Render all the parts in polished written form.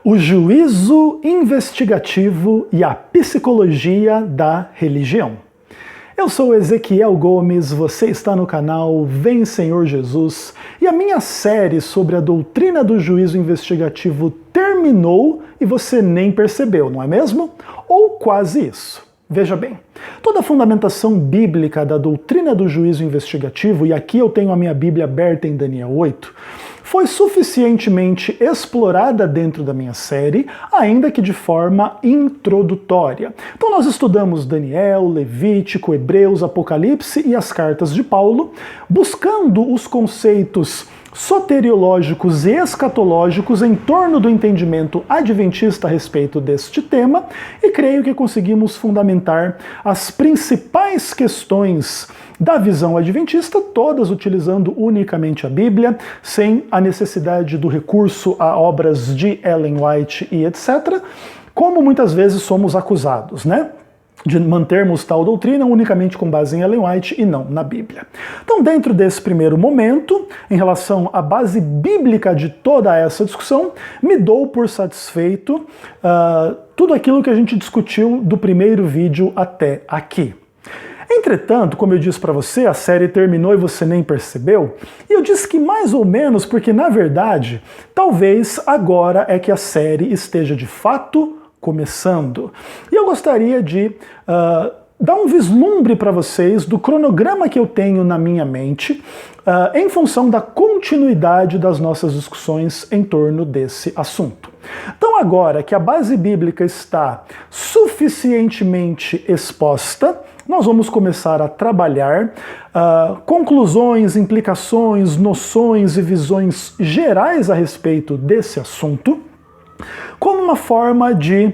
O juízo investigativo e a psicologia da religião. Eu sou Ezequiel Gomes, você está no canal Vem Senhor Jesus, e a minha série sobre a doutrina do juízo investigativo terminou e você nem percebeu, não é mesmo? Ou quase isso. Veja bem, toda a fundamentação bíblica da doutrina do juízo investigativo, e aqui eu tenho a minha Bíblia aberta em Daniel 8, foi suficientemente explorada dentro da minha série, ainda que de forma introdutória. Então nós estudamos Daniel, Levítico, Hebreus, Apocalipse e as cartas de Paulo, buscando os conceitos soteriológicos e escatológicos em torno do entendimento adventista a respeito deste tema, e creio que conseguimos fundamentar as principais questões da visão adventista, todas utilizando unicamente a Bíblia, sem a necessidade do recurso a obras de Ellen White e etc., como muitas vezes somos acusados, né? De mantermos tal doutrina unicamente com base em Ellen White e não na Bíblia. Então, dentro desse primeiro momento, em relação à base bíblica de toda essa discussão, me dou por satisfeito tudo aquilo que a gente discutiu do primeiro vídeo até aqui. Entretanto, como eu disse para você, a série terminou e você nem percebeu, e eu disse que mais ou menos porque, na verdade, talvez agora é que a série esteja de fato começando. E eu gostaria de dar um vislumbre para vocês do cronograma que eu tenho na minha mente em função da continuidade das nossas discussões em torno desse assunto. Então agora que a base bíblica está suficientemente exposta, nós vamos começar a trabalhar conclusões, implicações, noções e visões gerais a respeito desse assunto, como uma forma de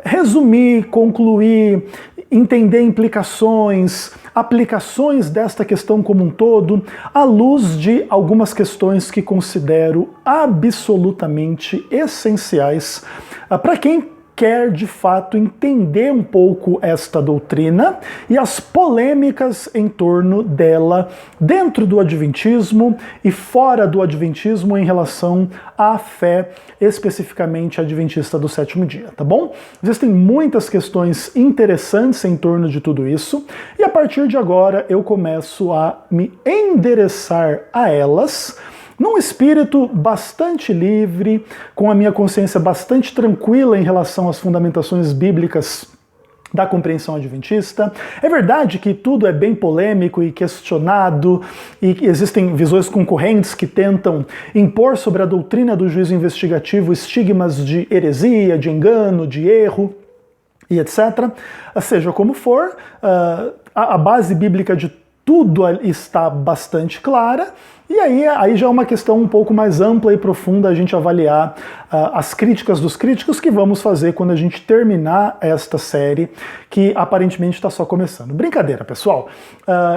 resumir, concluir, entender implicações, aplicações desta questão como um todo, à luz de algumas questões que considero absolutamente essenciais para quem quer de fato entender um pouco esta doutrina e as polêmicas em torno dela dentro do adventismo e fora do adventismo em relação à fé especificamente adventista do sétimo dia, tá bom? Existem muitas questões interessantes em torno de tudo isso e a partir de agora eu começo a me endereçar a elas num espírito bastante livre, com a minha consciência bastante tranquila em relação às fundamentações bíblicas da compreensão adventista. É verdade que tudo é bem polêmico e questionado, e que existem visões concorrentes que tentam impor sobre a doutrina do juízo investigativo estigmas de heresia, de engano, de erro e etc. Seja como for, a base bíblica de tudo está bastante clara, e aí já é uma questão um pouco mais ampla e profunda a gente avaliar as críticas dos críticos, que vamos fazer quando a gente terminar esta série, que aparentemente está só começando. Brincadeira, pessoal.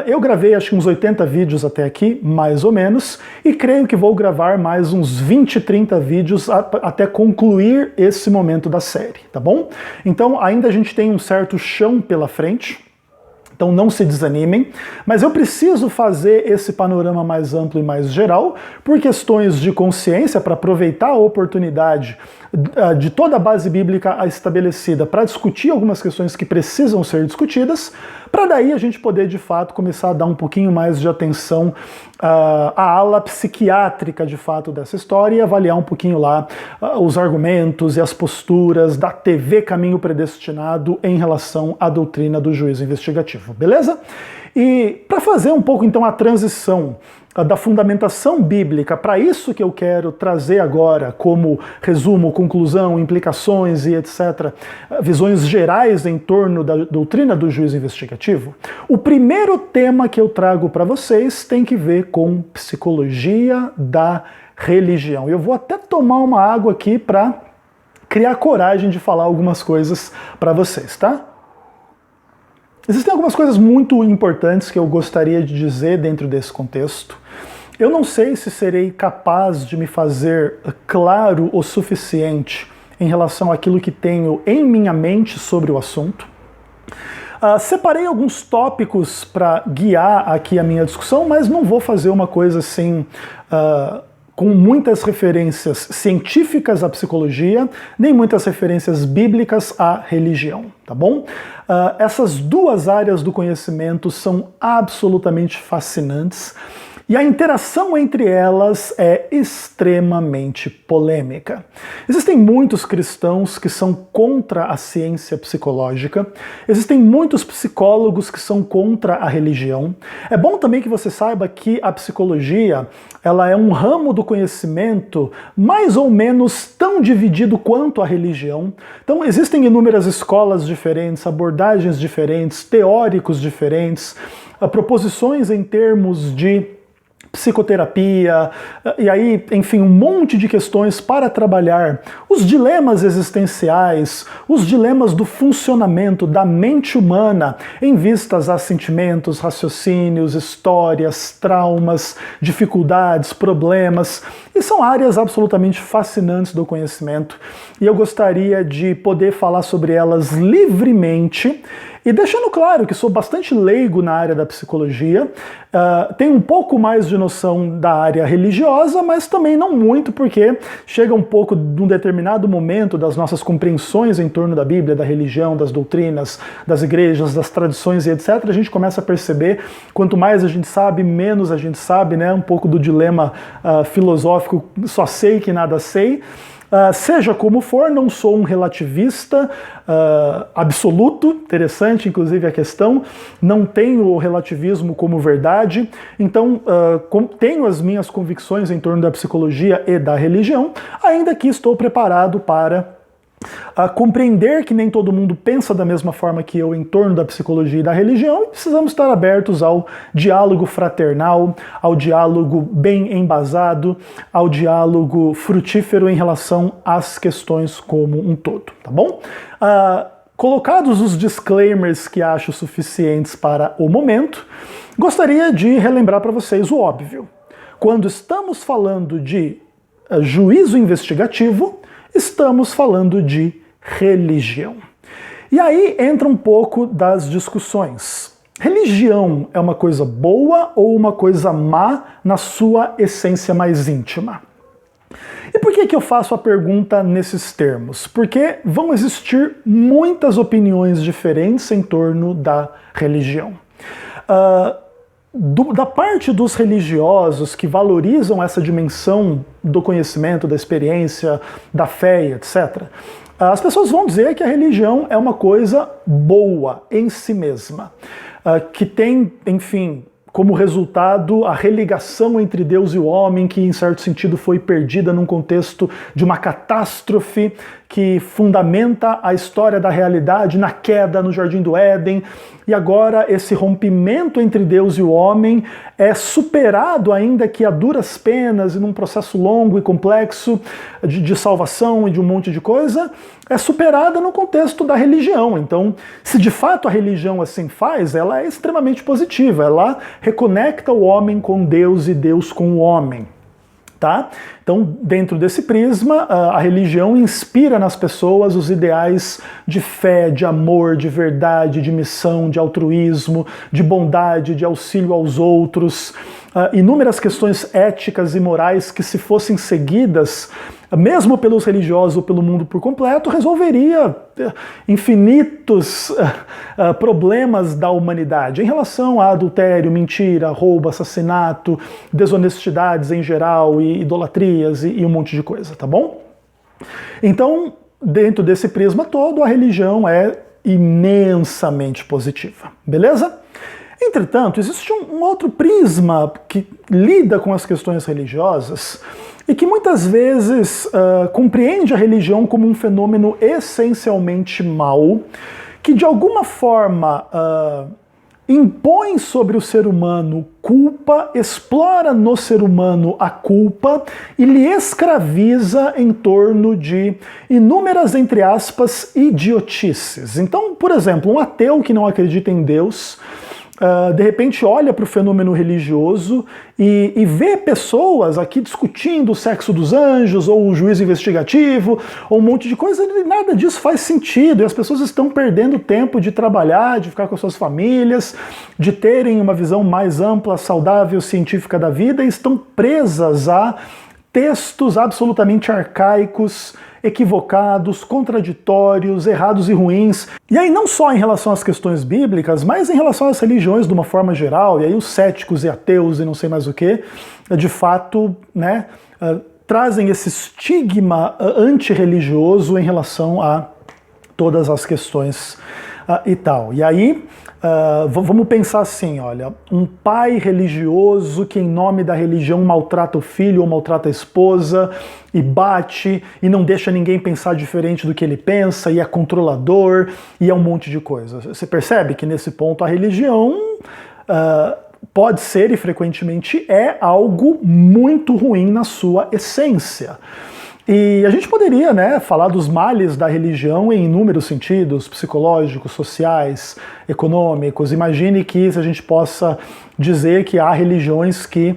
Eu gravei acho que uns 80 vídeos até aqui, mais ou menos, e creio que vou gravar mais uns 20, 30 vídeos até concluir esse momento da série, tá bom? Então ainda a gente tem um certo chão pela frente, então não se desanimem, mas eu preciso fazer esse panorama mais amplo e mais geral por questões de consciência, para aproveitar a oportunidade de toda a base bíblica estabelecida para discutir algumas questões que precisam ser discutidas, para daí a gente poder de fato começar a dar um pouquinho mais de atenção à ala psiquiátrica de fato dessa história e avaliar um pouquinho lá os argumentos e as posturas da TV Caminho Predestinado em relação à doutrina do juízo investigativo, beleza? E para fazer um pouco então a transição da fundamentação bíblica para isso que eu quero trazer agora como resumo, conclusão, implicações e etc., visões gerais em torno da doutrina do juízo investigativo, o primeiro tema que eu trago para vocês tem que ver com psicologia da religião. Eu vou até tomar uma água aqui para criar coragem de falar algumas coisas para vocês, tá? Existem algumas coisas muito importantes que eu gostaria de dizer dentro desse contexto. Eu não sei se serei capaz de me fazer claro o suficiente em relação àquilo que tenho em minha mente sobre o assunto. Separei alguns tópicos para guiar aqui a minha discussão, mas não vou fazer uma coisa assim com muitas referências científicas à psicologia, nem muitas referências bíblicas à religião, tá bom? Essas duas áreas do conhecimento são absolutamente fascinantes e a interação entre elas é extremamente polêmica. Existem muitos cristãos que são contra a ciência psicológica, existem muitos psicólogos que são contra a religião. É bom também que você saiba que a psicologia, ela é um ramo do conhecimento mais ou menos tão dividido quanto a religião. Então existem inúmeras escolas diferentes, abordagens diferentes, teóricos diferentes, proposições em termos de psicoterapia, e aí, enfim, um monte de questões para trabalhar os dilemas existenciais, os dilemas do funcionamento da mente humana em vistas a sentimentos, raciocínios, histórias, traumas, dificuldades, problemas, e são áreas absolutamente fascinantes do conhecimento, e eu gostaria de poder falar sobre elas livremente, e deixando claro que sou bastante leigo na área da psicologia, tenho um pouco mais de noção da área religiosa, mas também não muito, porque chega um pouco de um determinado momento das nossas compreensões em torno da Bíblia, da religião, das doutrinas, das igrejas, das tradições e etc., a gente começa a perceber, quanto mais a gente sabe, menos a gente sabe, né? Um pouco do dilema filosófico, só sei que nada sei. Seja como for, não sou um relativista absoluto, interessante inclusive a questão, não tenho o relativismo como verdade, então tenho as minhas convicções em torno da psicologia e da religião, ainda que estou preparado para compreender que nem todo mundo pensa da mesma forma que eu em torno da psicologia e da religião, e precisamos estar abertos ao diálogo fraternal, ao diálogo bem embasado, ao diálogo frutífero em relação às questões como um todo, tá bom? Colocados os disclaimers que acho suficientes para o momento, gostaria de relembrar para vocês o óbvio. Quando estamos falando de juízo investigativo, estamos falando de religião. E aí entra um pouco das discussões. Religião é uma coisa boa ou uma coisa má na sua essência mais íntima? E por que eu faço a pergunta nesses termos? Porque vão existir muitas opiniões diferentes em torno da religião. Da parte dos religiosos que valorizam essa dimensão do conhecimento, da experiência, da fé, etc., as pessoas vão dizer que a religião é uma coisa boa em si mesma, que tem, enfim, como resultado a religação entre Deus e o homem, que em certo sentido foi perdida num contexto de uma catástrofe que fundamenta a história da realidade na queda no Jardim do Éden, e agora esse rompimento entre Deus e o homem é superado, ainda que a duras penas e num processo longo e complexo de salvação e de um monte de coisa, é superada no contexto da religião. Então, se de fato a religião assim faz, ela é extremamente positiva, ela reconecta o homem com Deus e Deus com o homem. Tá? Então, dentro desse prisma, a religião inspira nas pessoas os ideais de fé, de amor, de verdade, de missão, de altruísmo, de bondade, de auxílio aos outros, inúmeras questões éticas e morais que, se fossem seguidas, mesmo pelos religiosos ou pelo mundo por completo, resolveria infinitos problemas da humanidade em relação a adultério, mentira, roubo, assassinato, desonestidades em geral e idolatrias e um monte de coisa, tá bom? Então, dentro desse prisma todo, a religião é imensamente positiva, beleza? Entretanto, existe um outro prisma que lida com as questões religiosas e que muitas vezes compreende a religião como um fenômeno essencialmente mau, que de alguma forma impõe sobre o ser humano culpa, explora no ser humano a culpa e lhe escraviza em torno de inúmeras, entre aspas, idiotices. Então, por exemplo, um ateu que não acredita em Deus, de repente olha para o fenômeno religioso e vê pessoas aqui discutindo o sexo dos anjos, ou o juízo investigativo, ou um monte de coisa, e nada disso faz sentido, e as pessoas estão perdendo tempo de trabalhar, de ficar com as suas famílias, de terem uma visão mais ampla, saudável, científica da vida, e estão presas a textos absolutamente arcaicos, equivocados, contraditórios, errados e ruins. E aí não só em relação às questões bíblicas, mas em relação às religiões de uma forma geral, e aí os céticos e ateus e não sei mais o que, de fato, né, trazem esse estigma antirreligioso em relação a todas as questões e tal. E aí, vamos pensar assim, olha, um pai religioso que em nome da religião maltrata o filho ou maltrata a esposa e bate e não deixa ninguém pensar diferente do que ele pensa e é controlador e é um monte de coisa. Você percebe que nesse ponto a religião pode ser e frequentemente é algo muito ruim na sua essência. E a gente poderia, né, falar dos males da religião em inúmeros sentidos, psicológicos, sociais, econômicos. Imagine que a gente possa dizer que há religiões que,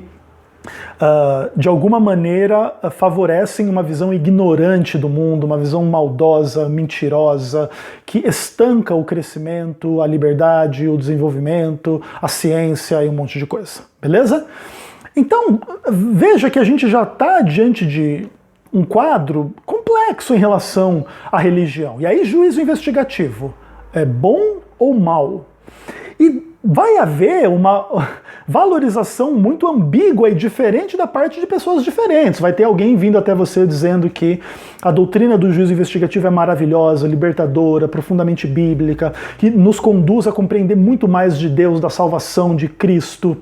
de alguma maneira, favorecem uma visão ignorante do mundo, uma visão maldosa, mentirosa, que estanca o crescimento, a liberdade, o desenvolvimento, a ciência e um monte de coisa. Beleza? Então, veja que a gente já está diante de um quadro complexo em relação à religião. E aí, juízo investigativo, é bom ou mal? E vai haver uma valorização muito ambígua e diferente da parte de pessoas diferentes. Vai ter alguém vindo até você dizendo que a doutrina do juízo investigativo é maravilhosa, libertadora, profundamente bíblica, que nos conduz a compreender muito mais de Deus, da salvação de Cristo,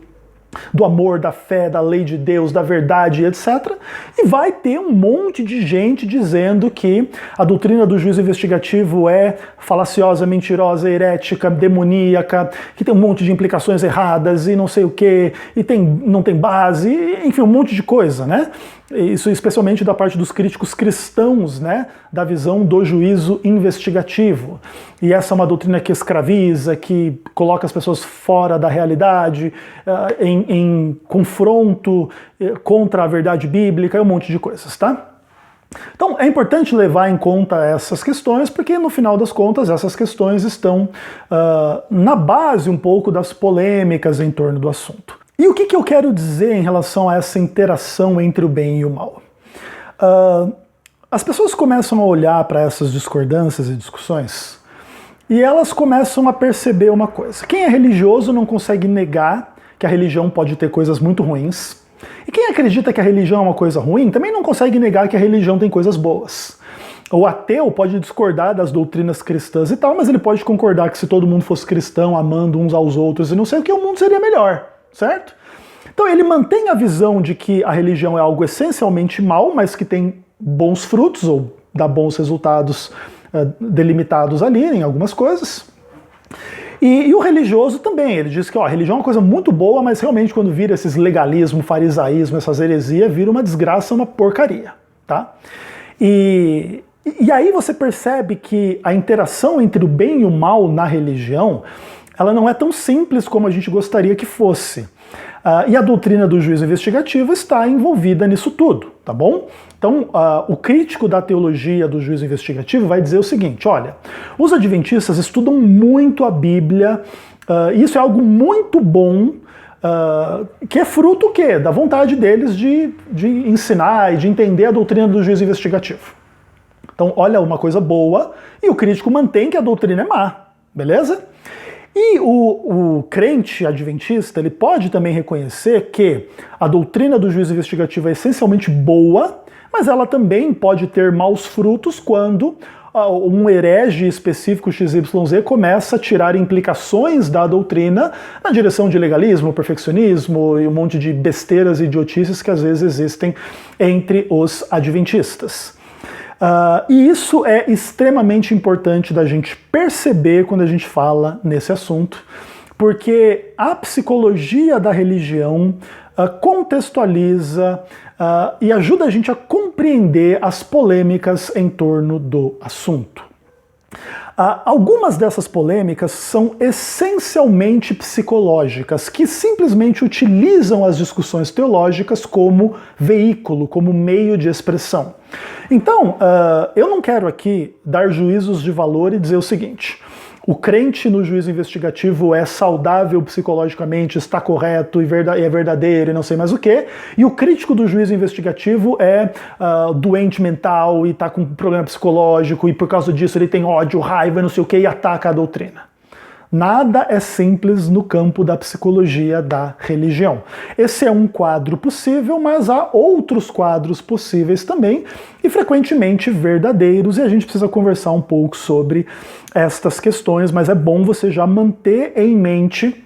do amor, da fé, da lei de Deus, da verdade, etc. E vai ter um monte de gente dizendo que a doutrina do juízo investigativo é falaciosa, mentirosa, herética, demoníaca, que tem um monte de implicações erradas e não sei o quê, e não tem base, enfim, um monte de coisa, né? Isso especialmente da parte dos críticos cristãos, né, da visão do juízo investigativo. E essa é uma doutrina que escraviza, que coloca as pessoas fora da realidade, em confronto contra a verdade bíblica, e um monte de coisas, tá? Então é importante levar em conta essas questões, porque no final das contas essas questões estão na base um pouco das polêmicas em torno do assunto. E o que eu quero dizer em relação a essa interação entre o bem e o mal? As pessoas começam a olhar para essas discordâncias e discussões e elas começam a perceber uma coisa. Quem é religioso não consegue negar que a religião pode ter coisas muito ruins. E quem acredita que a religião é uma coisa ruim também não consegue negar que a religião tem coisas boas. O ateu pode discordar das doutrinas cristãs e tal, mas ele pode concordar que se todo mundo fosse cristão, amando uns aos outros e não sei o que, o mundo seria melhor. Certo? Então ele mantém a visão de que a religião é algo essencialmente mal, mas que tem bons frutos ou dá bons resultados delimitados ali em algumas coisas. E o religioso também, ele diz que a religião é uma coisa muito boa, mas realmente quando vira esses legalismo, farisaísmo, essas heresias, vira uma desgraça, uma porcaria. Tá? E aí você percebe que a interação entre o bem e o mal na religião ela não é tão simples como a gente gostaria que fosse. E a doutrina do juízo investigativo está envolvida nisso tudo, tá bom? Então, o crítico da teologia do juízo investigativo vai dizer o seguinte, olha, os adventistas estudam muito a Bíblia, isso é algo muito bom, que é fruto o quê? Da vontade deles de ensinar e de entender a doutrina do juízo investigativo. Então, olha uma coisa boa, e o crítico mantém que a doutrina é má, beleza? E o crente adventista, ele pode também reconhecer que a doutrina do juízo investigativo é essencialmente boa, mas ela também pode ter maus frutos quando um herege específico XYZ começa a tirar implicações da doutrina na direção de legalismo, perfeccionismo e um monte de besteiras e idiotices que às vezes existem entre os adventistas. E isso é extremamente importante da gente perceber quando a gente fala nesse assunto, porque a psicologia da religião contextualiza e ajuda a gente a compreender as polêmicas em torno do assunto. Algumas dessas polêmicas são essencialmente psicológicas, que simplesmente utilizam as discussões teológicas como veículo, como meio de expressão. Então, eu não quero aqui dar juízos de valor e dizer o seguinte: o crente no juízo investigativo é saudável psicologicamente, está correto e é verdadeiro e não sei mais o quê, e o crítico do juízo investigativo é doente mental e está com problema psicológico e por causa disso ele tem ódio, raiva, não sei o quê, e ataca a doutrina. Nada é simples no campo da psicologia da religião. Esse é um quadro possível, mas há outros quadros possíveis também, e frequentemente verdadeiros, e a gente precisa conversar um pouco sobre estas questões, mas é bom você já manter em mente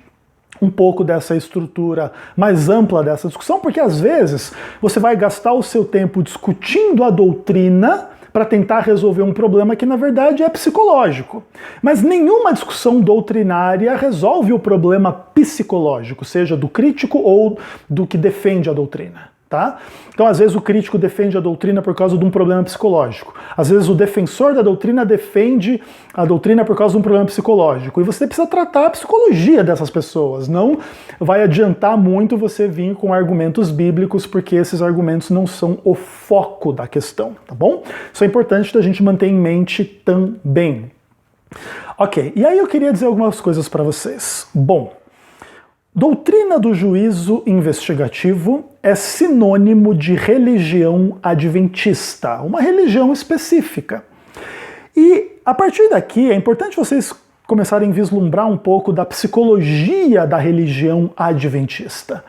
um pouco dessa estrutura mais ampla dessa discussão, porque às vezes você vai gastar o seu tempo discutindo a doutrina para tentar resolver um problema que na verdade é psicológico. Mas nenhuma discussão doutrinária resolve o problema psicológico, seja do crítico ou do que defende a doutrina. Tá? Então, às vezes, o crítico defende a doutrina por causa de um problema psicológico. Às vezes, o defensor da doutrina defende a doutrina por causa de um problema psicológico. E você precisa tratar a psicologia dessas pessoas. Não vai adiantar muito você vir com argumentos bíblicos, porque esses argumentos não são o foco da questão, tá bom? Isso é importante da gente manter em mente também. Ok, e aí eu queria dizer algumas coisas para vocês. Bom, doutrina do juízo investigativo é sinônimo de religião adventista, uma religião específica. E a partir daqui é importante vocês começarem a vislumbrar um pouco da psicologia da religião adventista.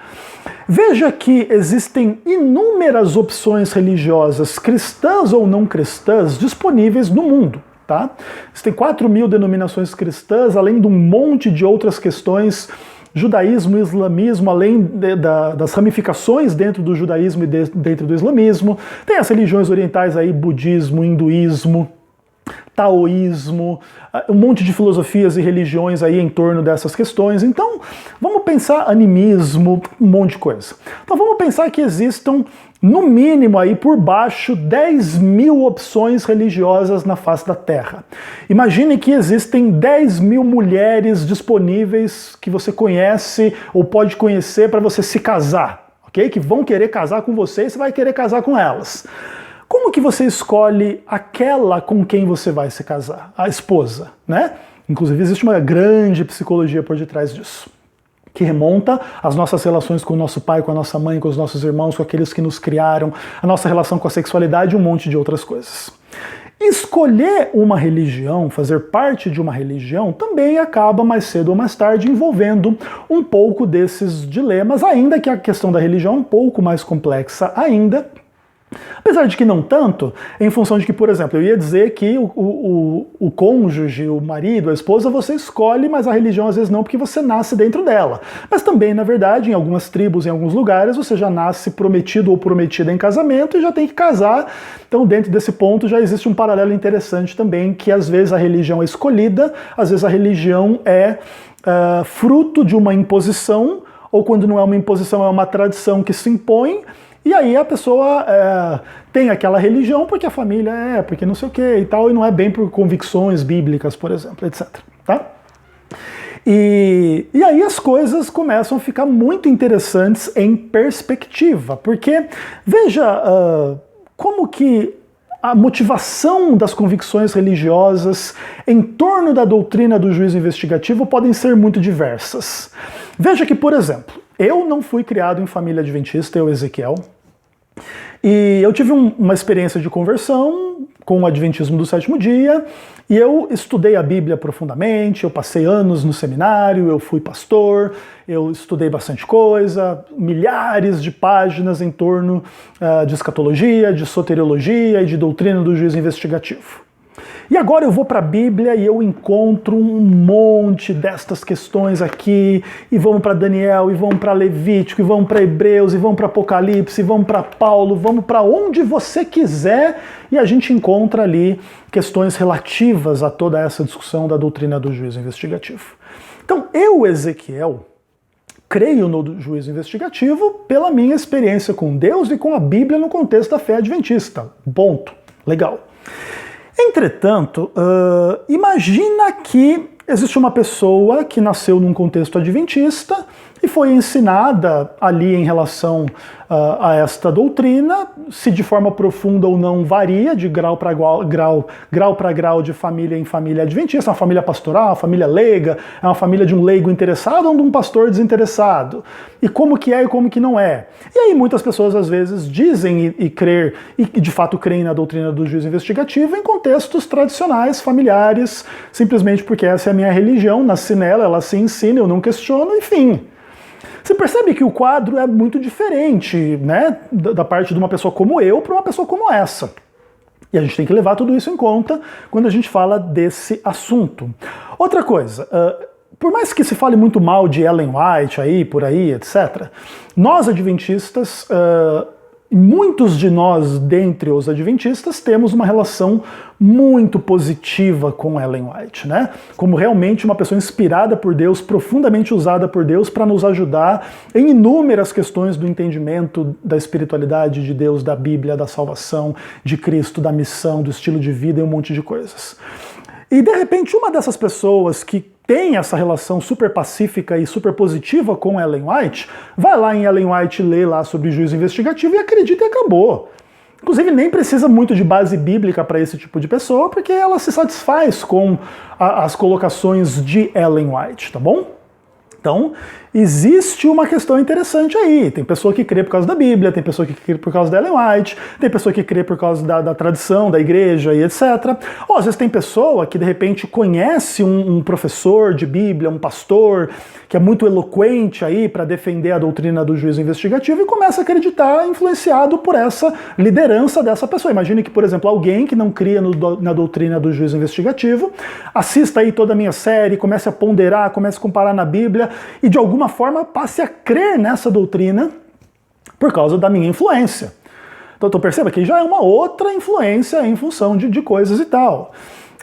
Veja que existem inúmeras opções religiosas, cristãs ou não cristãs, disponíveis no mundo. Tá? Existem 4.000 denominações cristãs, além de um monte de outras questões, judaísmo e islamismo, além das ramificações dentro do judaísmo e dentro do islamismo. Tem as religiões orientais aí, budismo, hinduísmo, taoísmo, um monte de filosofias e religiões aí em torno dessas questões. Então, vamos pensar animismo, um monte de coisa. Então, vamos pensar que existam, no mínimo aí por baixo, 10.000 opções religiosas na face da Terra. Imagine que existem 10.000 mulheres disponíveis que você conhece ou pode conhecer para você se casar, ok? Que vão querer casar com você e você vai querer casar com elas. Como que você escolhe aquela com quem você vai se casar? A esposa, né? Inclusive existe uma grande psicologia por detrás disso, que remonta às nossas relações com o nosso pai, com a nossa mãe, com os nossos irmãos, com aqueles que nos criaram, a nossa relação com a sexualidade e um monte de outras coisas. Escolher uma religião, fazer parte de uma religião, também acaba mais cedo ou mais tarde envolvendo um pouco desses dilemas, ainda que a questão da religião é um pouco mais complexa ainda. Apesar de que não tanto, em função de que, por exemplo, eu ia dizer que o cônjuge, o marido, a esposa, você escolhe, mas a religião às vezes não, porque você nasce dentro dela. Mas também, na verdade, em algumas tribos, em alguns lugares, você já nasce prometido ou prometida em casamento e já tem que casar. Então, dentro desse ponto, já existe um paralelo interessante também, que às vezes a religião é escolhida, às vezes a religião é fruto de uma imposição, ou quando não é uma imposição, é uma tradição que se impõe. E aí a pessoa tem aquela religião porque a família porque não sei o que e tal, e não é bem por convicções bíblicas, por exemplo, etc. Tá? E aí as coisas começam a ficar muito interessantes em perspectiva, porque veja como que a motivação das convicções religiosas em torno da doutrina do juízo investigativo podem ser muito diversas. Veja que, por exemplo, eu não fui criado em família adventista, eu, Ezequiel, e eu tive uma experiência de conversão com o Adventismo do Sétimo Dia, e eu estudei a Bíblia profundamente, eu passei anos no seminário, eu fui pastor, eu estudei bastante coisa, milhares de páginas em torno de escatologia, de soteriologia e de doutrina do juízo investigativo. E agora eu vou para a Bíblia e eu encontro um monte destas questões aqui, e vamos para Daniel, e vamos para Levítico, e vamos para Hebreus, e vamos para Apocalipse, e vamos para Paulo, vamos para onde você quiser, e a gente encontra ali questões relativas a toda essa discussão da doutrina do juízo investigativo. Então eu, Ezequiel, creio no juízo investigativo pela minha experiência com Deus e com a Bíblia no contexto da fé adventista. Ponto. Legal. Entretanto, imagina que existe uma pessoa que nasceu num contexto adventista e foi ensinada ali em relação a esta doutrina, se de forma profunda ou não varia, de grau para grau de família em família adventista, uma família pastoral, uma família leiga, é uma família de um leigo interessado ou de um pastor desinteressado, e como que é e como que não é. E aí muitas pessoas às vezes dizem e crer, e de fato creem na doutrina do juízo investigativo em contextos tradicionais, familiares, simplesmente porque essa é a minha religião, nasci nela, ela se ensina, eu não questiono, enfim. Você percebe que o quadro é muito diferente, né, da parte de uma pessoa como eu para uma pessoa como essa. E a gente tem que levar tudo isso em conta quando a gente fala desse assunto. Outra coisa, por mais que se fale muito mal de Ellen White aí, por aí, etc., nós adventistas, muitos de nós, dentre os adventistas, temos uma relação muito positiva com Ellen White, né? Como realmente uma pessoa inspirada por Deus, profundamente usada por Deus para nos ajudar em inúmeras questões do entendimento da espiritualidade de Deus, da Bíblia, da salvação, de Cristo, da missão, do estilo de vida e um monte de coisas. E de repente uma dessas pessoas que tem essa relação super pacífica e super positiva com Ellen White, vai lá em Ellen White ler lá sobre juízo investigativo e acredita e acabou. Inclusive nem precisa muito de base bíblica para esse tipo de pessoa, porque ela se satisfaz com as colocações de Ellen White, tá bom? Então, existe uma questão interessante aí. Tem pessoa que crê por causa da Bíblia, tem pessoa que crê por causa da Ellen White, tem pessoa que crê por causa da tradição, da igreja e etc. Ou às vezes tem pessoa que de repente conhece um professor de Bíblia, um pastor, que é muito eloquente aí para defender a doutrina do juízo investigativo e começa a acreditar influenciado por essa liderança dessa pessoa. Imagine que, por exemplo, alguém que não cria na doutrina do juízo investigativo, assista aí toda a minha série, comece a ponderar, comece a comparar na Bíblia, e de alguma forma passe a crer nessa doutrina por causa da minha influência. Então perceba que já é uma outra influência em função de coisas e tal,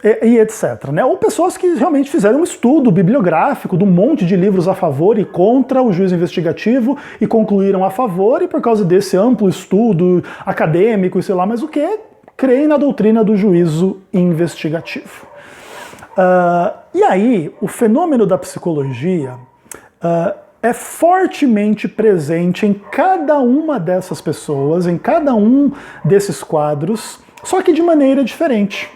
e etc. Né? Ou pessoas que realmente fizeram um estudo bibliográfico de um monte de livros a favor e contra o juízo investigativo e concluíram a favor, e por causa desse amplo estudo acadêmico e sei lá mais o que, creem na doutrina do juízo investigativo. E aí, o fenômeno da psicologia é fortemente presente em cada uma dessas pessoas, em cada um desses quadros, só que de maneira diferente.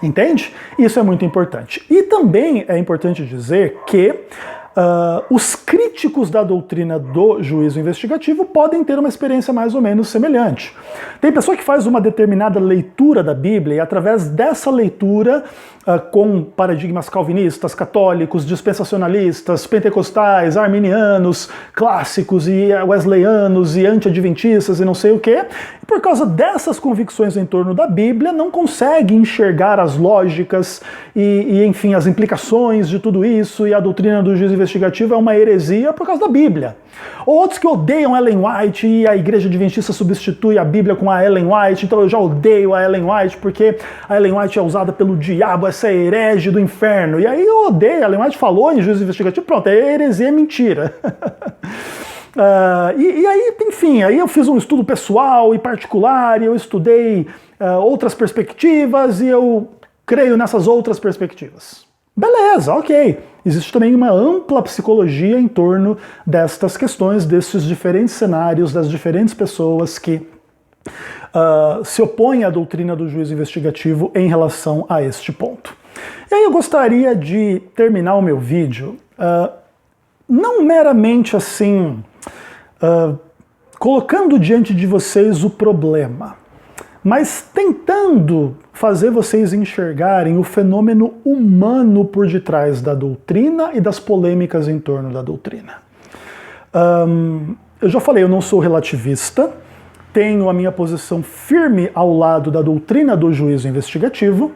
Entende? Isso é muito importante. E também é importante dizer que os críticos da doutrina do juízo investigativo podem ter uma experiência mais ou menos semelhante. Tem pessoa que faz uma determinada leitura da Bíblia e através dessa leitura, com paradigmas calvinistas, católicos, dispensacionalistas, pentecostais, arminianos, clássicos e wesleyanos e anti-adventistas e não sei o quê, e por causa dessas convicções em torno da Bíblia, não consegue enxergar as lógicas e enfim, as implicações de tudo isso, e a doutrina do juízo investigativo é uma heresia por causa da Bíblia. Outros que odeiam Ellen White e a igreja adventista substitui a Bíblia com a Ellen White, então eu já odeio a Ellen White porque a Ellen White é usada pelo diabo, essa é herege do inferno. E aí eu odeio, a Ellen White falou em juízo investigativo, pronto, é heresia, é mentira. E aí, enfim, aí eu fiz um estudo pessoal e particular, e eu estudei outras perspectivas, e eu creio nessas outras perspectivas. Beleza, ok. Existe também uma ampla psicologia em torno destas questões, desses diferentes cenários, das diferentes pessoas que se opõem à doutrina do juízo investigativo em relação a este ponto. E aí eu gostaria de terminar o meu vídeo não meramente assim, colocando diante de vocês o problema, mas tentando fazer vocês enxergarem o fenômeno humano por detrás da doutrina e das polêmicas em torno da doutrina. Eu já falei, eu não sou relativista, tenho a minha posição firme ao lado da doutrina do juízo investigativo,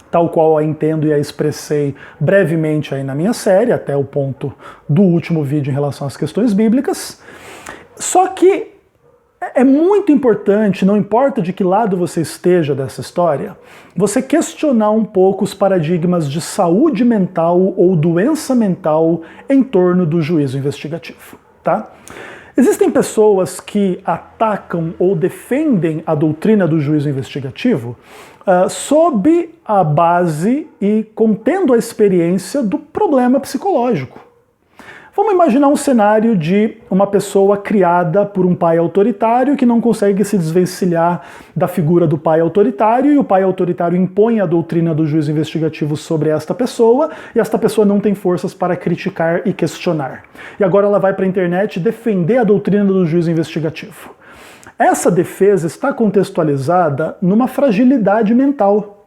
tal qual a entendo e a expressei brevemente aí na minha série, até o ponto do último vídeo em relação às questões bíblicas. Só que é muito importante, não importa de que lado você esteja dessa história, você questionar um pouco os paradigmas de saúde mental ou doença mental em torno do juízo investigativo, tá? Existem pessoas que atacam ou defendem a doutrina do juízo investigativo sob a base e contendo a experiência do problema psicológico. Vamos imaginar um cenário de uma pessoa criada por um pai autoritário que não consegue se desvencilhar da figura do pai autoritário, e o pai autoritário impõe a doutrina do juízo investigativo sobre esta pessoa, e esta pessoa não tem forças para criticar e questionar. E agora ela vai para a internet defender a doutrina do juízo investigativo. Essa defesa está contextualizada numa fragilidade mental.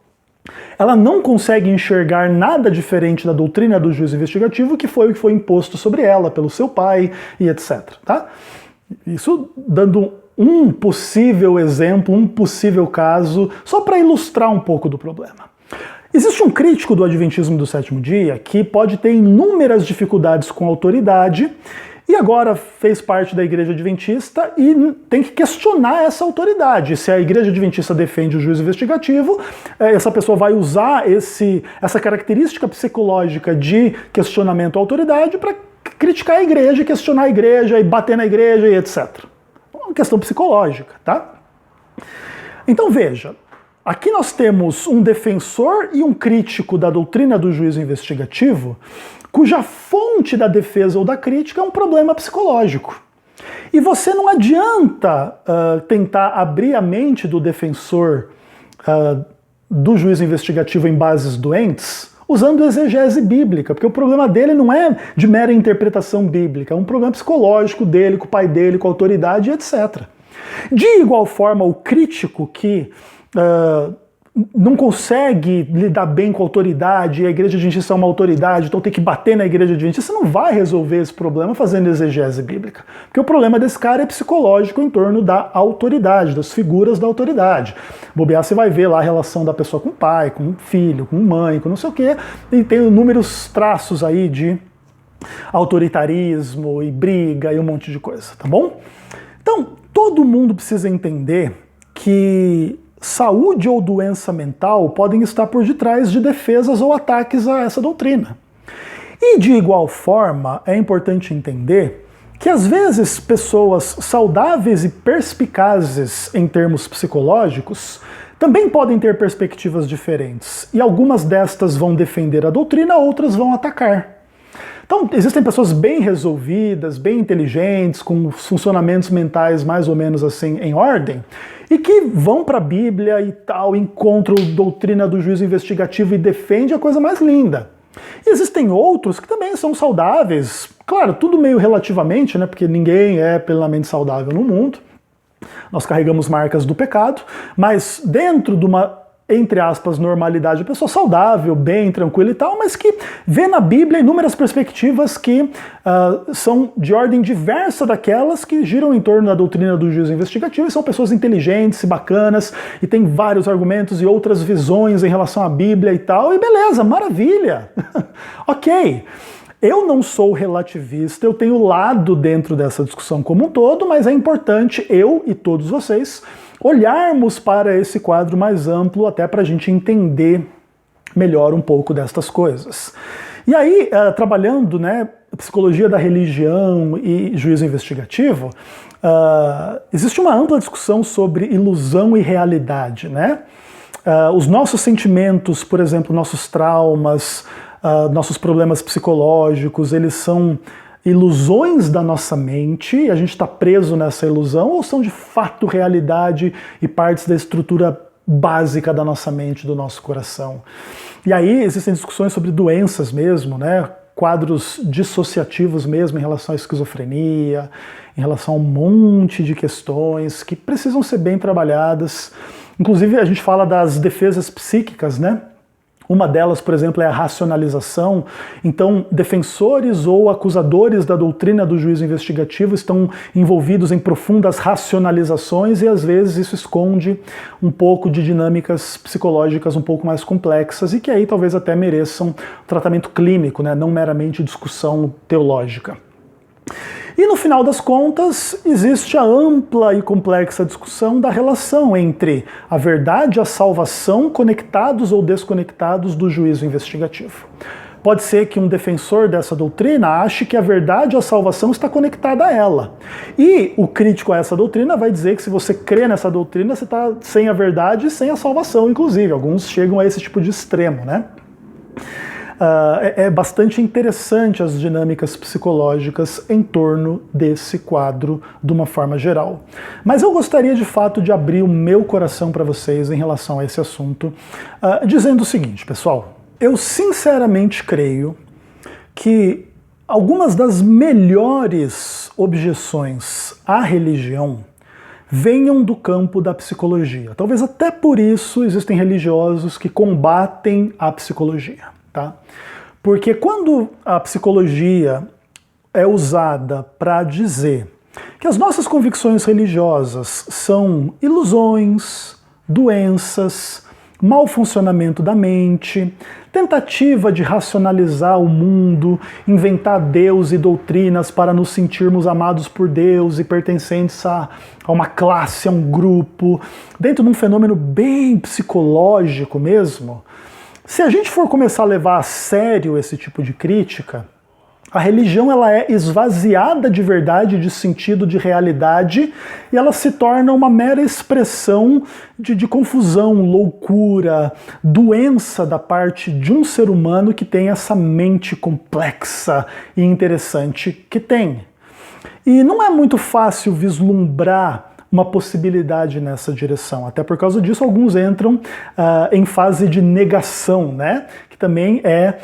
Ela não consegue enxergar nada diferente da doutrina do juízo investigativo, que foi o que foi imposto sobre ela pelo seu pai e etc. Tá? Isso dando um possível exemplo, um possível caso, só para ilustrar um pouco do problema. Existe um crítico do Adventismo do Sétimo Dia que pode ter inúmeras dificuldades com a autoridade, e agora fez parte da Igreja Adventista e tem que questionar essa autoridade. Se a Igreja Adventista defende o juízo investigativo, essa pessoa vai usar essa característica psicológica de questionamento à autoridade para criticar a igreja, questionar a igreja e bater na igreja e etc. Uma questão psicológica, tá? Então veja, aqui nós temos um defensor e um crítico da doutrina do juízo investigativo, cuja fonte da defesa ou da crítica é um problema psicológico. E você não adianta tentar abrir a mente do defensor do juízo investigativo em bases doentes usando exegese bíblica, porque o problema dele não é de mera interpretação bíblica, é um problema psicológico dele, com o pai dele, com a autoridade, etc. De igual forma, o crítico que não consegue lidar bem com a autoridade, e a Igreja Adventista é uma autoridade, então tem que bater na Igreja Adventista, você não vai resolver esse problema fazendo exegese bíblica. Porque o problema desse cara é psicológico em torno da autoridade, das figuras da autoridade. Bobear, você vai ver lá a relação da pessoa com o pai, com o filho, com mãe, com não sei o quê, e tem inúmeros traços aí de autoritarismo e briga e um monte de coisa, tá bom? Então, todo mundo precisa entender que saúde ou doença mental podem estar por detrás de defesas ou ataques a essa doutrina. E de igual forma, é importante entender que às vezes pessoas saudáveis e perspicazes em termos psicológicos também podem ter perspectivas diferentes. E algumas destas vão defender a doutrina, outras vão atacar. Então, existem pessoas bem resolvidas, bem inteligentes, com funcionamentos mentais mais ou menos assim em ordem, e que vão para a Bíblia e tal, encontram a doutrina do juízo investigativo e defendem a coisa mais linda. E existem outros que também são saudáveis, claro, tudo meio relativamente, né, porque ninguém é plenamente saudável no mundo, nós carregamos marcas do pecado, mas dentro de uma, entre aspas, normalidade, a pessoa saudável, bem, tranquila e tal, mas que vê na Bíblia inúmeras perspectivas que são de ordem diversa daquelas que giram em torno da doutrina do juízo investigativo, e são pessoas inteligentes e bacanas, e tem vários argumentos e outras visões em relação à Bíblia e tal, e beleza, maravilha, ok. Eu não sou relativista, eu tenho lado dentro dessa discussão como um todo, mas é importante eu e todos vocês olharmos para esse quadro mais amplo, até para a gente entender melhor um pouco destas coisas. E aí, trabalhando, né, psicologia da religião e juízo investigativo, existe uma ampla discussão sobre ilusão e realidade, né? Os nossos sentimentos, por exemplo, nossos traumas, nossos problemas psicológicos, eles são ilusões da nossa mente, e a gente está preso nessa ilusão, ou são de fato realidade e partes da estrutura básica da nossa mente, do nosso coração? E aí existem discussões sobre doenças mesmo, né? Quadros dissociativos mesmo em relação à esquizofrenia, em relação a um monte de questões que precisam ser bem trabalhadas. Inclusive a gente fala das defesas psíquicas, né? Uma delas, por exemplo, é a racionalização. Então, defensores ou acusadores da doutrina do juízo investigativo estão envolvidos em profundas racionalizações, e às vezes isso esconde um pouco de dinâmicas psicológicas um pouco mais complexas e que aí talvez até mereçam tratamento clínico, né? Não meramente discussão teológica. E no final das contas, existe a ampla e complexa discussão da relação entre a verdade e a salvação, conectados ou desconectados do juízo investigativo. Pode ser que um defensor dessa doutrina ache que a verdade e a salvação está conectada a ela. E o crítico a essa doutrina vai dizer que se você crê nessa doutrina, você está sem a verdade e sem a salvação, inclusive. Alguns chegam a esse tipo de extremo, né? é bastante interessante as dinâmicas psicológicas em torno desse quadro de uma forma geral. Mas eu gostaria de fato de abrir o meu coração para vocês em relação a esse assunto, dizendo o seguinte, pessoal, eu sinceramente creio que algumas das melhores objeções à religião venham do campo da psicologia. Talvez até por isso existem religiosos que combatem a psicologia, tá? Porque quando a psicologia é usada para dizer que as nossas convicções religiosas são ilusões, doenças, mau funcionamento da mente, tentativa de racionalizar o mundo, inventar Deus e doutrinas para nos sentirmos amados por Deus e pertencentes a uma classe, a um grupo, dentro de um fenômeno bem psicológico mesmo. Se a gente for começar a levar a sério esse tipo de crítica, a religião ela é esvaziada de verdade, de sentido, de realidade, e ela se torna uma mera expressão de confusão, loucura, doença da parte de um ser humano que tem essa mente complexa e interessante que tem. E não é muito fácil vislumbrar uma possibilidade nessa direção. Até por causa disso, alguns entram em fase de negação, né? Que também é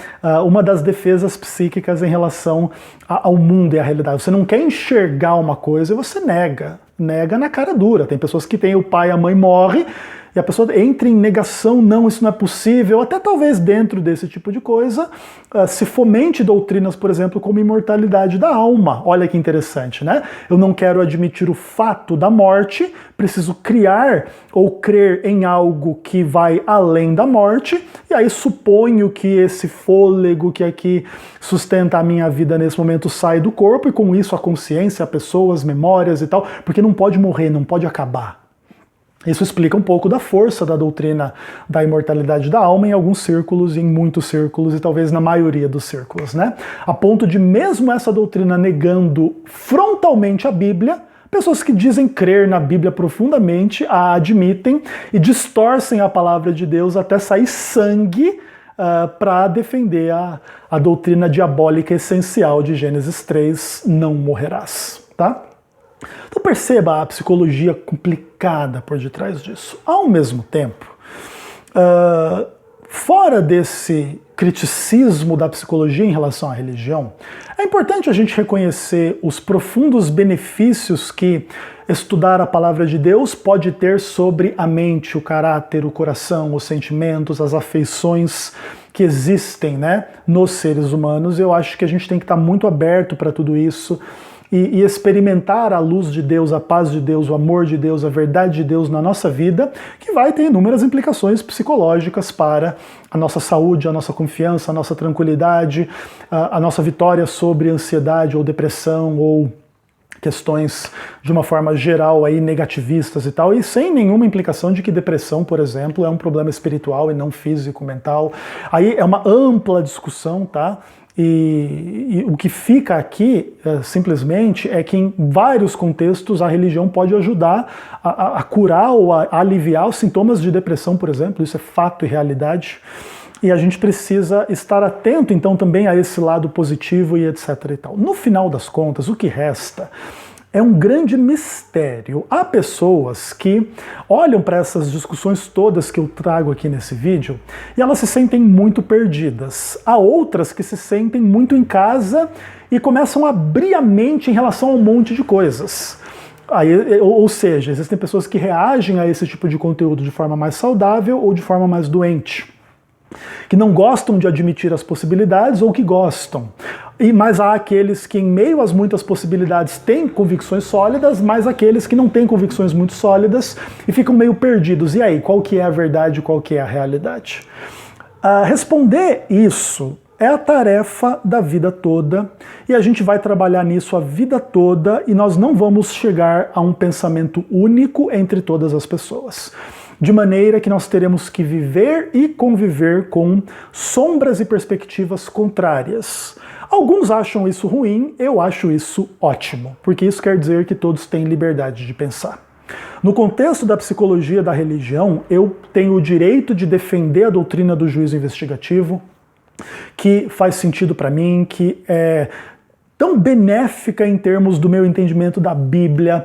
uma das defesas psíquicas em relação ao mundo e à realidade. Você não quer enxergar uma coisa e você nega. Nega na cara dura. Tem pessoas que têm o pai e a mãe morre e a pessoa entra em negação, não, isso não é possível, até talvez dentro desse tipo de coisa se fomente doutrinas, por exemplo, como imortalidade da alma. Olha que interessante, né? Eu não quero admitir o fato da morte, preciso criar ou crer em algo que vai além da morte, e aí suponho que esse fôlego que aqui sustenta a minha vida nesse momento sai do corpo, e com isso a consciência, a pessoa, as memórias e tal, porque não pode morrer, não pode acabar. Isso explica um pouco da força da doutrina da imortalidade da alma em alguns círculos, em muitos círculos e talvez na maioria dos círculos, né? A ponto de mesmo essa doutrina negando frontalmente a Bíblia, pessoas que dizem crer na Bíblia profundamente a admitem e distorcem a palavra de Deus até sair sangue para defender a doutrina diabólica essencial de Gênesis 3, não morrerás, tá? Então perceba a psicologia complicada por detrás disso. Ao mesmo tempo, fora desse criticismo da psicologia em relação à religião, é importante a gente reconhecer os profundos benefícios que estudar a palavra de Deus pode ter sobre a mente, o caráter, o coração, os sentimentos, as afeições que existem, né, nos seres humanos. Eu acho que a gente tem que estar muito aberto para tudo isso, e experimentar a luz de Deus, a paz de Deus, o amor de Deus, a verdade de Deus na nossa vida, que vai ter inúmeras implicações psicológicas para a nossa saúde, a nossa confiança, a nossa tranquilidade, a nossa vitória sobre ansiedade ou depressão ou questões de uma forma geral aí negativistas e tal, e sem nenhuma implicação de que depressão, por exemplo, é um problema espiritual e não físico, mental. Aí é uma ampla discussão, tá? E o que fica aqui, simplesmente, é que em vários contextos a religião pode ajudar a curar ou a aliviar os sintomas de depressão, por exemplo, isso é fato e realidade. E a gente precisa estar atento, então, também a esse lado positivo e etc. e tal. No final das contas, o que resta é um grande mistério. Há pessoas que olham para essas discussões todas que eu trago aqui nesse vídeo e elas se sentem muito perdidas. Há outras que se sentem muito em casa e começam a abrir a mente em relação a um monte de coisas. Aí, ou seja, existem pessoas que reagem a esse tipo de conteúdo de forma mais saudável ou de forma mais doente, que não gostam de admitir as possibilidades ou que gostam. Mas há aqueles que, em meio às muitas possibilidades, têm convicções sólidas, mas aqueles que não têm convicções muito sólidas e ficam meio perdidos. E aí, qual que é a verdade e qual que é a realidade? Responder isso é a tarefa da vida toda, e a gente vai trabalhar nisso a vida toda, e nós não vamos chegar a um pensamento único entre todas as pessoas. De maneira que nós teremos que viver e conviver com sombras e perspectivas contrárias. Alguns acham isso ruim, eu acho isso ótimo, porque isso quer dizer que todos têm liberdade de pensar. No contexto da psicologia da religião, eu tenho o direito de defender a doutrina do juízo investigativo, que faz sentido para mim, que é tão benéfica em termos do meu entendimento da Bíblia.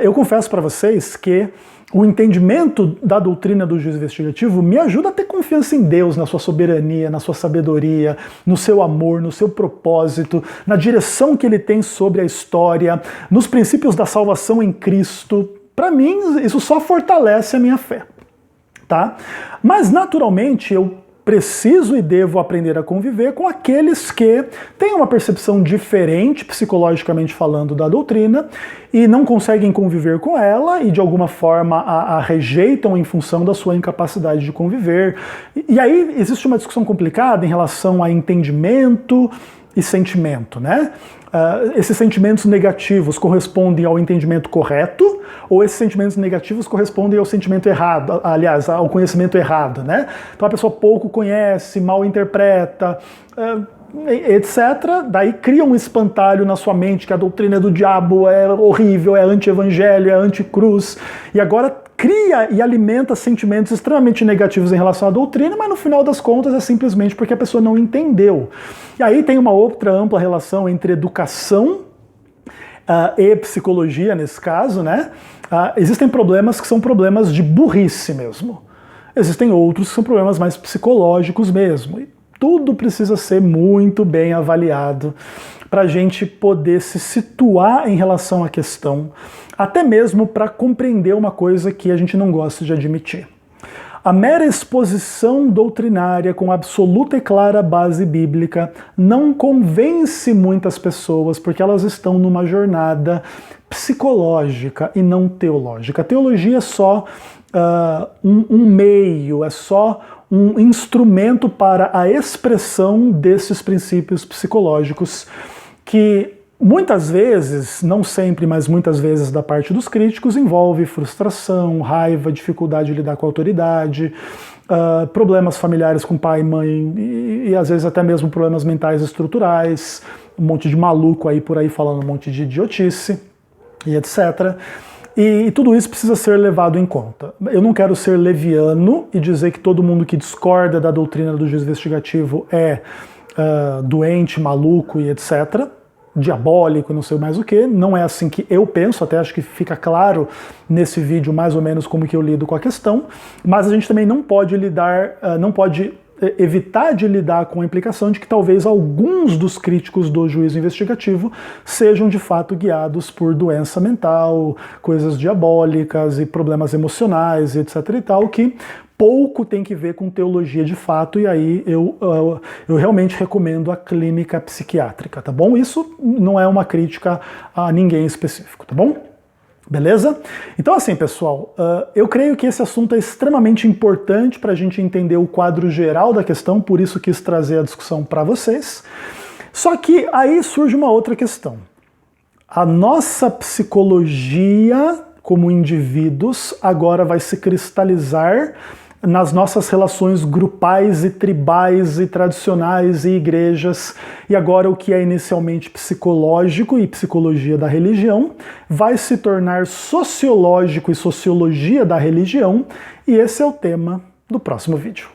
Eu confesso para vocês que o entendimento da doutrina do juízo investigativo me ajuda a ter confiança em Deus, na sua soberania, na sua sabedoria, no seu amor, no seu propósito, na direção que ele tem sobre a história, nos princípios da salvação em Cristo. Para mim, isso só fortalece a minha fé, tá? Mas, naturalmente, eu preciso e devo aprender a conviver com aqueles que têm uma percepção diferente, psicologicamente falando, da doutrina e não conseguem conviver com ela e de alguma forma a rejeitam em função da sua incapacidade de conviver. E aí existe uma discussão complicada em relação a entendimento e sentimento, né? Esses sentimentos negativos correspondem ao entendimento correto ou esses sentimentos negativos correspondem ao sentimento errado, aliás, ao conhecimento errado, né? Então a pessoa pouco conhece, mal interpreta, etc. Daí cria um espantalho na sua mente que a doutrina do diabo é horrível, é anti-evangelho, é anti-cruz, e agora cria e alimenta sentimentos extremamente negativos em relação à doutrina, mas no final das contas é simplesmente porque a pessoa não entendeu. E aí tem uma outra ampla relação entre educação e psicologia, nesse caso, né? Existem problemas que são problemas de burrice mesmo. Existem outros que são problemas mais psicológicos mesmo. E tudo precisa ser muito bem avaliado para a gente poder se situar em relação à questão, até mesmo para compreender uma coisa que a gente não gosta de admitir. A mera exposição doutrinária com absoluta e clara base bíblica não convence muitas pessoas porque elas estão numa jornada psicológica e não teológica. A teologia é só um meio, é só um instrumento para a expressão desses princípios psicológicos que muitas vezes, não sempre, mas muitas vezes da parte dos críticos, envolve frustração, raiva, dificuldade de lidar com a autoridade, problemas familiares com pai e mãe e às vezes até mesmo problemas mentais estruturais, um monte de maluco aí por aí falando um monte de idiotice e etc. E tudo isso precisa ser levado em conta. Eu não quero ser leviano e dizer que todo mundo que discorda da doutrina do juízo investigativo é doente, maluco e etc., diabólico e não sei mais o que. Não é assim que eu penso, até acho que fica claro nesse vídeo mais ou menos como que eu lido com a questão, mas a gente também não pode evitar de lidar com a implicação de que talvez alguns dos críticos do juízo investigativo sejam de fato guiados por doença mental, coisas diabólicas e problemas emocionais, etc. e tal, que pouco tem que ver com teologia de fato, e aí eu realmente recomendo a clínica psiquiátrica, tá bom? Isso não é uma crítica a ninguém específico, tá bom? Beleza? Então assim, pessoal, eu creio que esse assunto é extremamente importante para a gente entender o quadro geral da questão, por isso quis trazer a discussão para vocês. Só que aí surge uma outra questão. A nossa psicologia como indivíduos agora vai se cristalizar nas nossas relações grupais e tribais e tradicionais e igrejas, e agora o que é inicialmente psicológico e psicologia da religião vai se tornar sociológico e sociologia da religião, e esse é o tema do próximo vídeo.